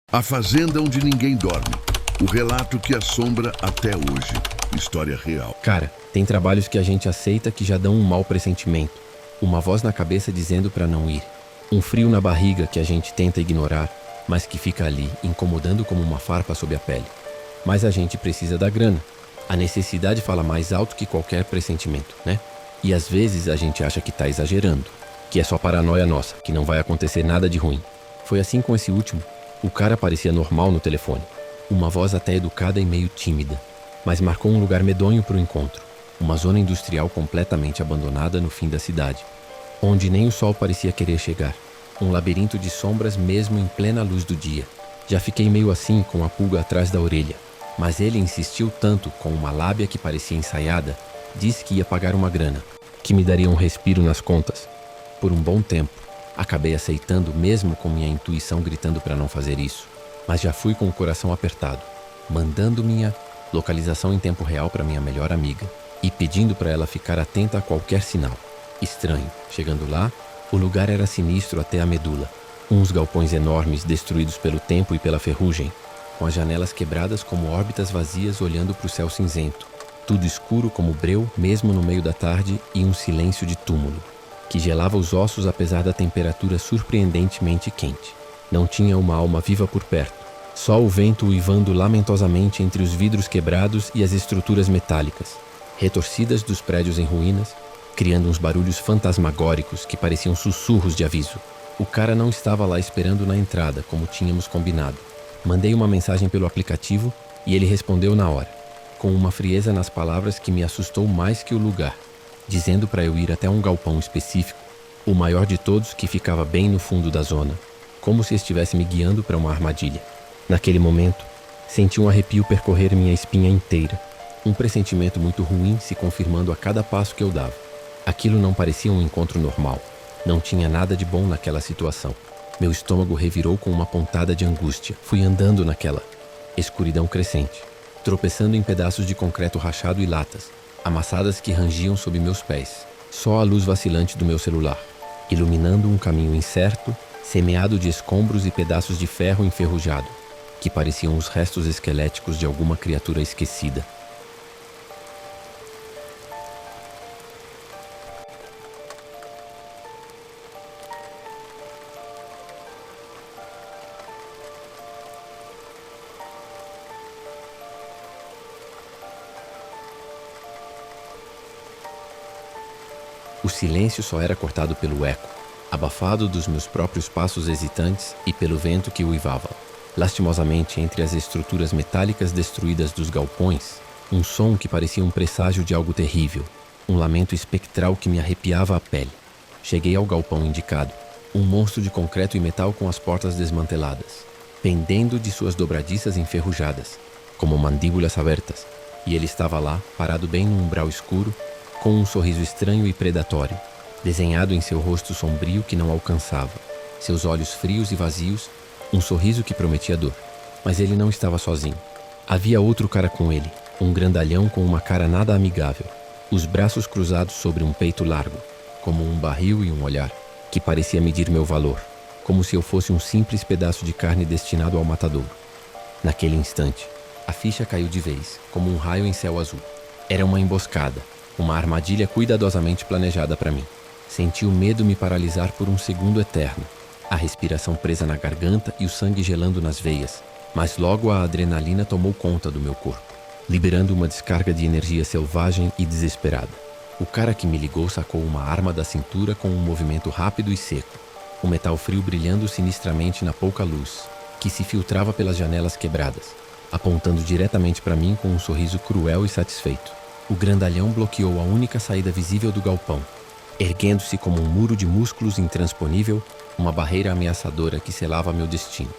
A Fazenda Onde Ninguém Dorme. O relato que assombra até hoje. História real. Cara, tem trabalhos que a gente aceita que já dão um mau pressentimento. Uma voz na cabeça dizendo pra não ir. Um frio na barriga que a gente tenta ignorar, mas que fica ali, incomodando como uma farpa sob a pele. Mas a gente precisa da grana. A necessidade fala mais alto que qualquer pressentimento, né? E às vezes a gente acha que tá exagerando, que é só paranoia nossa, que não vai acontecer nada de ruim. Foi assim com esse último. O cara parecia normal no telefone. Uma voz até educada e meio tímida, mas marcou um lugar medonho pro encontro. Uma zona industrial completamente abandonada no fim da cidade, onde nem o sol parecia querer chegar. Um labirinto de sombras mesmo em plena luz do dia. Já fiquei meio assim com a pulga atrás da orelha, mas ele insistiu tanto com uma lábia que parecia ensaiada, disse que ia pagar uma grana, que me daria um respiro nas contas. Por um bom tempo, acabei aceitando mesmo com minha intuição gritando para não fazer isso, mas já fui com o coração apertado, mandando minha localização em tempo real para minha melhor amiga e pedindo para ela ficar atenta a qualquer sinal. Estranho, chegando lá, o lugar era sinistro até a medula. Uns galpões enormes destruídos pelo tempo e pela ferrugem, com as janelas quebradas como órbitas vazias olhando para o céu cinzento. Tudo escuro como breu, mesmo no meio da tarde, e um silêncio de túmulo, que gelava os ossos apesar da temperatura surpreendentemente quente. Não tinha uma alma viva por perto, só o vento uivando lamentosamente entre os vidros quebrados e as estruturas metálicas, retorcidas dos prédios em ruínas, criando uns barulhos fantasmagóricos que pareciam sussurros de aviso. O cara não estava lá esperando na entrada, como tínhamos combinado. Mandei uma mensagem pelo aplicativo e ele respondeu na hora, com uma frieza nas palavras que me assustou mais que o lugar, dizendo para eu ir até um galpão específico, o maior de todos que ficava bem no fundo da zona, como se estivesse me guiando para uma armadilha. Naquele momento, senti um arrepio percorrer minha espinha inteira, um pressentimento muito ruim se confirmando a cada passo que eu dava. Aquilo não parecia um encontro normal, não tinha nada de bom naquela situação. Meu estômago revirou com uma pontada de angústia. Fui andando naquela escuridão crescente, tropeçando em pedaços de concreto rachado e latas, amassadas que rangiam sob meus pés. Só a luz vacilante do meu celular, iluminando um caminho incerto, semeado de escombros e pedaços de ferro enferrujado, que pareciam os restos esqueléticos de alguma criatura esquecida. O silêncio só era cortado pelo eco, abafado dos meus próprios passos hesitantes e pelo vento que uivava. Lastimosamente, entre as estruturas metálicas destruídas dos galpões, um som que parecia um presságio de algo terrível, um lamento espectral que me arrepiava a pele. Cheguei ao galpão indicado, um monstro de concreto e metal com as portas desmanteladas, pendendo de suas dobradiças enferrujadas, como mandíbulas abertas, e ele estava lá, parado bem no umbral escuro, com um sorriso estranho e predatório, desenhado em seu rosto sombrio que não alcançava, seus olhos frios e vazios, um sorriso que prometia dor. Mas ele não estava sozinho. Havia outro cara com ele, um grandalhão com uma cara nada amigável, os braços cruzados sobre um peito largo, como um barril e um olhar, que parecia medir meu valor, como se eu fosse um simples pedaço de carne destinado ao matadouro. Naquele instante, a ficha caiu de vez, como um raio em céu azul. Era uma emboscada, uma armadilha cuidadosamente planejada para mim. Senti o medo me paralisar por um segundo eterno, a respiração presa na garganta e o sangue gelando nas veias, mas logo a adrenalina tomou conta do meu corpo, liberando uma descarga de energia selvagem e desesperada. O cara que me ligou sacou uma arma da cintura com um movimento rápido e seco, o metal frio brilhando sinistramente na pouca luz, que se filtrava pelas janelas quebradas, apontando diretamente para mim com um sorriso cruel e satisfeito. O grandalhão bloqueou a única saída visível do galpão, erguendo-se como um muro de músculos intransponível, uma barreira ameaçadora que selava meu destino.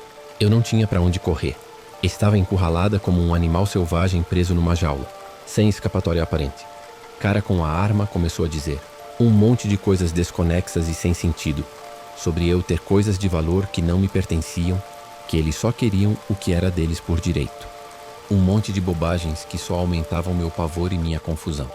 Eu não tinha para onde correr. Estava encurralada como um animal selvagem preso numa jaula, sem escapatória aparente. Cara com a arma começou a dizer um monte de coisas desconexas e sem sentido, sobre eu ter coisas de valor que não me pertenciam, que eles só queriam o que era deles por direito. Um monte de bobagens que só aumentavam meu pavor e minha confusão.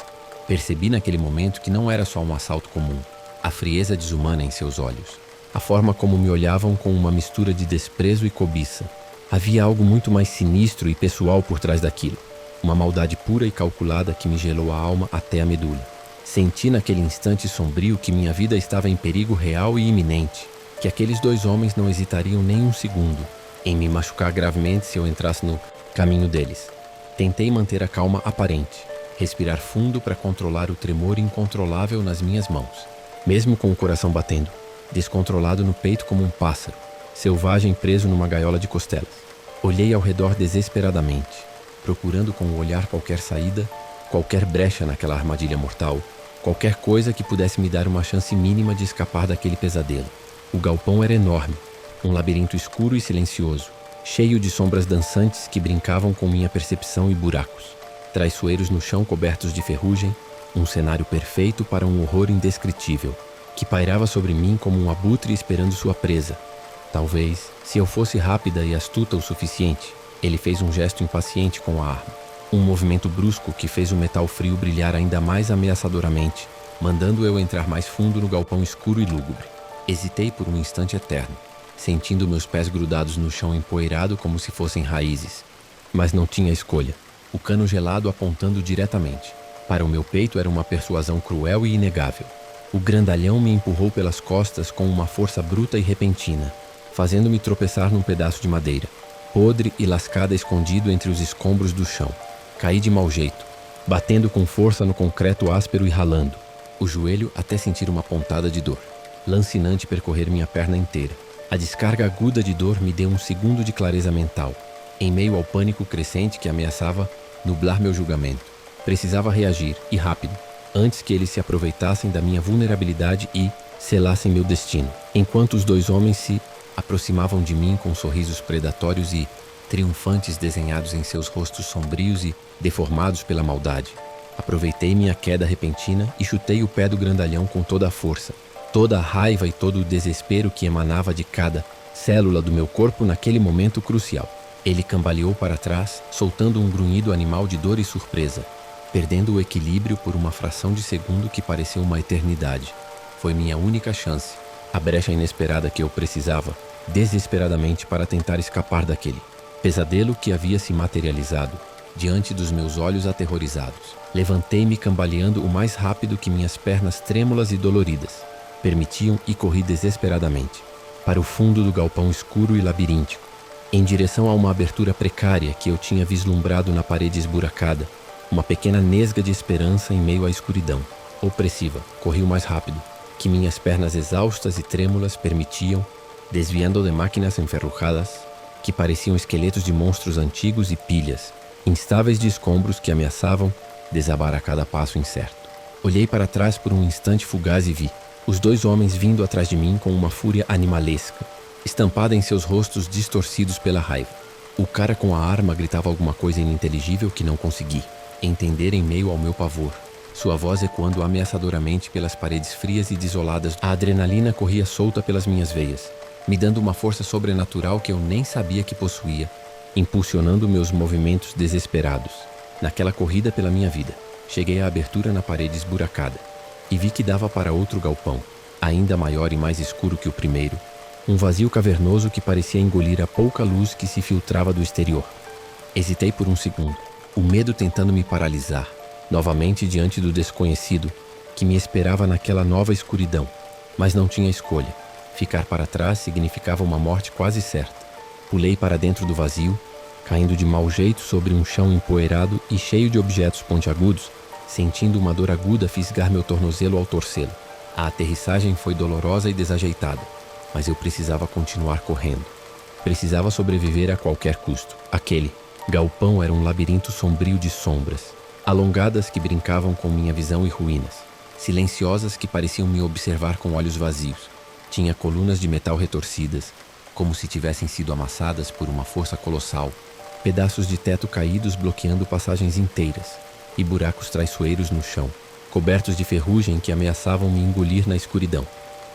Percebi naquele momento que não era só um assalto comum, a frieza desumana em seus olhos, a forma como me olhavam com uma mistura de desprezo e cobiça, Havia algo muito mais sinistro e pessoal por trás daquilo. Uma maldade pura e calculada que me gelou a alma até a medula. Senti naquele instante sombrio que minha vida estava em perigo real e iminente, que aqueles dois homens não hesitariam nem um segundo em me machucar gravemente se eu entrasse no caminho deles. Tentei manter a calma aparente, respirar fundo para controlar o tremor incontrolável nas minhas mãos, mesmo com o coração batendo, descontrolado no peito como um pássaro, selvagem preso numa gaiola de costelas. Olhei ao redor desesperadamente, procurando com o olhar qualquer saída, qualquer brecha naquela armadilha mortal, qualquer coisa que pudesse me dar uma chance mínima de escapar daquele pesadelo. O galpão era enorme, um labirinto escuro e silencioso, cheio de sombras dançantes que brincavam com minha percepção e buracos. Traiçoeiros no chão cobertos de ferrugem, um cenário perfeito para um horror indescritível, que pairava sobre mim como um abutre esperando sua presa. Talvez, se eu fosse rápida e astuta o suficiente, ele fez um gesto impaciente com a arma. Um movimento brusco que fez o metal frio brilhar ainda mais ameaçadoramente, mandando eu entrar mais fundo no galpão escuro e lúgubre. Hesitei por um instante eterno, sentindo meus pés grudados no chão empoeirado como se fossem raízes. Mas não tinha escolha. O cano gelado apontando diretamente. Para o meu peito era uma persuasão cruel e inegável. O grandalhão me empurrou pelas costas com uma força bruta e repentina, fazendo-me tropeçar num pedaço de madeira, podre e lascada escondido entre os escombros do chão. Caí de mau jeito, batendo com força no concreto áspero e ralando, o joelho até sentir uma pontada de dor, lancinante percorrer minha perna inteira. A descarga aguda de dor me deu um segundo de clareza mental, em meio ao pânico crescente que ameaçava nublar meu julgamento. Precisava reagir, e rápido, antes que eles se aproveitassem da minha vulnerabilidade e selassem meu destino. Enquanto os dois homens se aproximavam de mim com sorrisos predatórios e triunfantes desenhados em seus rostos sombrios e deformados pela maldade. Aproveitei minha queda repentina e chutei o pé do grandalhão com toda a força, toda a raiva e todo o desespero que emanava de cada célula do meu corpo naquele momento crucial. Ele cambaleou para trás, soltando um grunhido animal de dor e surpresa, perdendo o equilíbrio por uma fração de segundo que pareceu uma eternidade. Foi minha única chance, a brecha inesperada que eu precisava, desesperadamente, para tentar escapar daquele pesadelo que havia se materializado diante dos meus olhos aterrorizados. Levantei-me cambaleando o mais rápido que minhas pernas trêmulas e doloridas permitiam e corri desesperadamente para o fundo do galpão escuro e labiríntico, em direção a uma abertura precária que eu tinha vislumbrado na parede esburacada, uma pequena nesga de esperança em meio à escuridão opressiva. Corri o mais rápido que minhas pernas exaustas e trêmulas permitiam, desviando de máquinas enferrujadas que pareciam esqueletos de monstros antigos e pilhas instáveis de escombros que ameaçavam desabar a cada passo incerto. Olhei para trás por um instante fugaz e vi os dois homens vindo atrás de mim com uma fúria animalesca, estampada em seus rostos distorcidos pela raiva. O cara com a arma gritava alguma coisa ininteligível que não consegui entender em meio ao meu pavor, sua voz ecoando ameaçadoramente pelas paredes frias e desoladas. A adrenalina corria solta pelas minhas veias, me dando uma força sobrenatural que eu nem sabia que possuía, impulsionando meus movimentos desesperados. Naquela corrida pela minha vida, cheguei à abertura na parede esburacada e vi que dava para outro galpão, ainda maior e mais escuro que o primeiro, um vazio cavernoso que parecia engolir a pouca luz que se filtrava do exterior. Hesitei por um segundo, o medo tentando me paralisar, novamente diante do desconhecido que me esperava naquela nova escuridão, mas não tinha escolha. Ficar para trás significava uma morte quase certa. Pulei para dentro do vazio, caindo de mau jeito sobre um chão empoeirado e cheio de objetos pontiagudos, sentindo uma dor aguda fisgar meu tornozelo ao torcê-lo. A aterrissagem foi dolorosa e desajeitada, mas eu precisava continuar correndo. Precisava sobreviver a qualquer custo. Aquele galpão era um labirinto sombrio de sombras, alongadas que brincavam com minha visão e ruínas, silenciosas que pareciam me observar com olhos vazios. Tinha colunas de metal retorcidas, como se tivessem sido amassadas por uma força colossal, pedaços de teto caídos bloqueando passagens inteiras, e buracos traiçoeiros no chão, cobertos de ferrugem que ameaçavam me engolir na escuridão.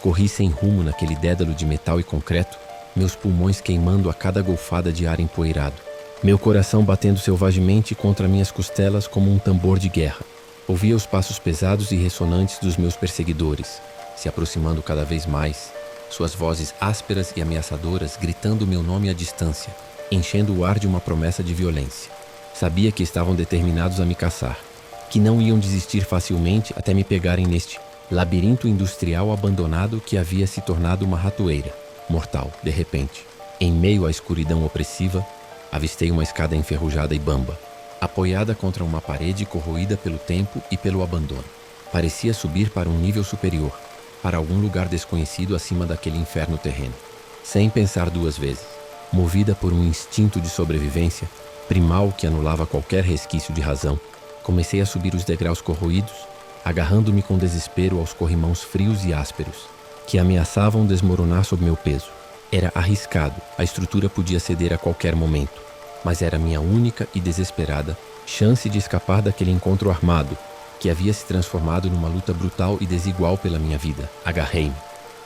Corri sem rumo naquele dédalo de metal e concreto, meus pulmões queimando a cada golfada de ar empoeirado, meu coração batendo selvagemente contra minhas costelas como um tambor de guerra. Ouvia os passos pesados e ressonantes dos meus perseguidores, se aproximando cada vez mais, suas vozes ásperas e ameaçadoras gritando meu nome à distância. enchendo o ar de uma promessa de violência. Sabia que estavam determinados a me caçar, que não iam desistir facilmente até me pegarem neste labirinto industrial abandonado que havia se tornado uma ratoeira mortal. De repente, em meio à escuridão opressiva, avistei uma escada enferrujada e bamba, apoiada contra uma parede corroída pelo tempo e pelo abandono. Parecia subir para um nível superior, para algum lugar desconhecido acima daquele inferno terreno. Sem pensar duas vezes, movida por um instinto de sobrevivência, primal que anulava qualquer resquício de razão, comecei a subir os degraus corroídos, agarrando-me com desespero aos corrimãos frios e ásperos, que ameaçavam desmoronar sob meu peso. Era arriscado, a estrutura podia ceder a qualquer momento, mas era minha única e desesperada chance de escapar daquele encontro armado, que havia se transformado numa luta brutal e desigual pela minha vida. Agarrei-me,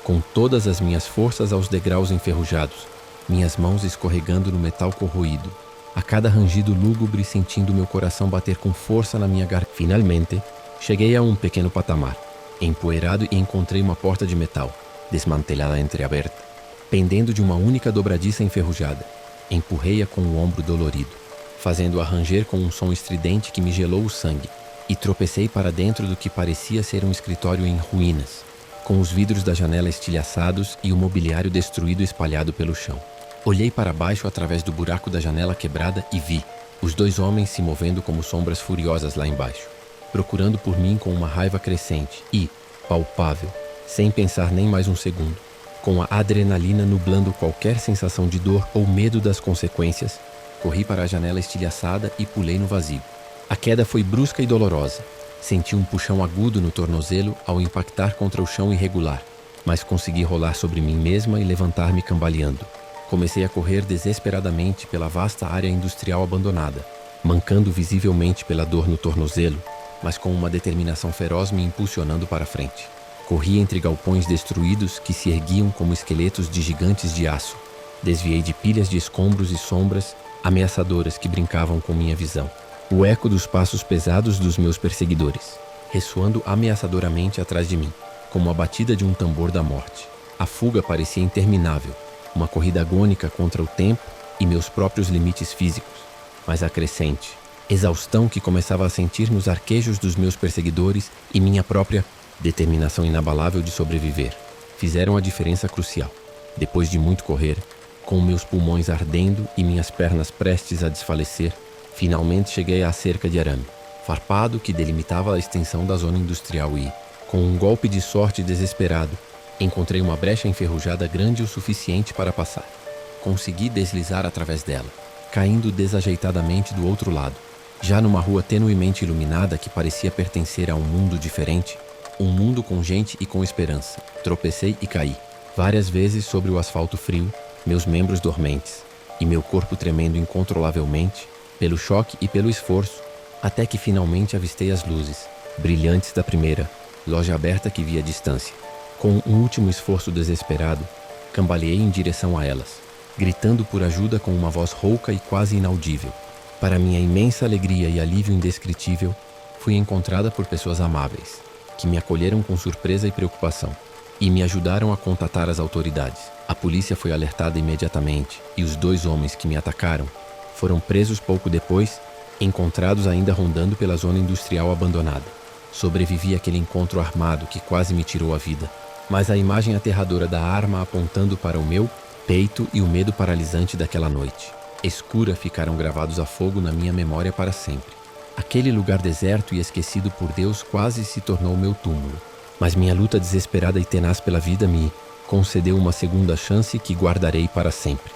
com todas as minhas forças aos degraus enferrujados, minhas mãos escorregando no metal corroído, a cada rangido lúgubre sentindo meu coração bater com força na minha garganta. Finalmente, cheguei a um pequeno patamar, empoeirado, e encontrei uma porta de metal, desmantelada entreaberta, pendendo de uma única dobradiça enferrujada. Empurrei-a com o ombro dolorido, fazendo-a ranger com um som estridente que me gelou o sangue, e tropecei para dentro do que parecia ser um escritório em ruínas, com os vidros da janela estilhaçados e o mobiliário destruído espalhado pelo chão. Olhei para baixo através do buraco da janela quebrada e vi os dois homens se movendo como sombras furiosas lá embaixo, procurando por mim com uma raiva crescente e, palpável, sem pensar nem mais um segundo, com a adrenalina nublando qualquer sensação de dor ou medo das consequências, corri para a janela estilhaçada e pulei no vazio. A queda foi brusca e dolorosa. Senti um puxão agudo no tornozelo ao impactar contra o chão irregular, mas consegui rolar sobre mim mesma e levantar-me cambaleando. Comecei a correr desesperadamente pela vasta área industrial abandonada, mancando visivelmente pela dor no tornozelo, mas com uma determinação feroz me impulsionando para frente. Corri entre galpões destruídos que se erguiam como esqueletos de gigantes de aço. Desviei de pilhas de escombros e sombras ameaçadoras que brincavam com minha visão. O eco dos passos pesados dos meus perseguidores, ressoando ameaçadoramente atrás de mim, como a batida de um tambor da morte. A fuga parecia interminável, uma corrida agônica contra o tempo e meus próprios limites físicos, mas a crescente exaustão que começava a sentir nos arquejos dos meus perseguidores e minha própria determinação inabalável de sobreviver fizeram a diferença crucial. Depois de muito correr, com meus pulmões ardendo e minhas pernas prestes a desfalecer, finalmente cheguei à cerca de arame, farpado que delimitava a extensão da zona industrial e, com um golpe de sorte desesperado, encontrei uma brecha enferrujada grande o suficiente para passar. Consegui deslizar através dela, caindo desajeitadamente do outro lado, já numa rua tenuemente iluminada que parecia pertencer a um mundo diferente, um mundo com gente e com esperança. Tropecei e caí, várias vezes sobre o asfalto frio, meus membros dormentes, e meu corpo tremendo incontrolavelmente, pelo choque e pelo esforço, até que finalmente avistei as luzes, brilhantes da primeira loja aberta que via à distância. Com um último esforço desesperado, cambaleei em direção a elas, gritando por ajuda com uma voz rouca e quase inaudível. Para minha imensa alegria e alívio indescritível, fui encontrada por pessoas amáveis, que me acolheram com surpresa e preocupação, e me ajudaram a contatar as autoridades. A polícia foi alertada imediatamente, e os dois homens que me atacaram foram presos pouco depois, encontrados ainda rondando pela zona industrial abandonada. Sobrevivi àquele encontro armado que quase me tirou a vida, mas a imagem aterradora da arma apontando para o meu peito e o medo paralisante daquela noite escura ficaram gravados a fogo na minha memória para sempre. Aquele lugar deserto e esquecido por Deus quase se tornou meu túmulo, mas minha luta desesperada e tenaz pela vida me concedeu uma segunda chance que guardarei para sempre.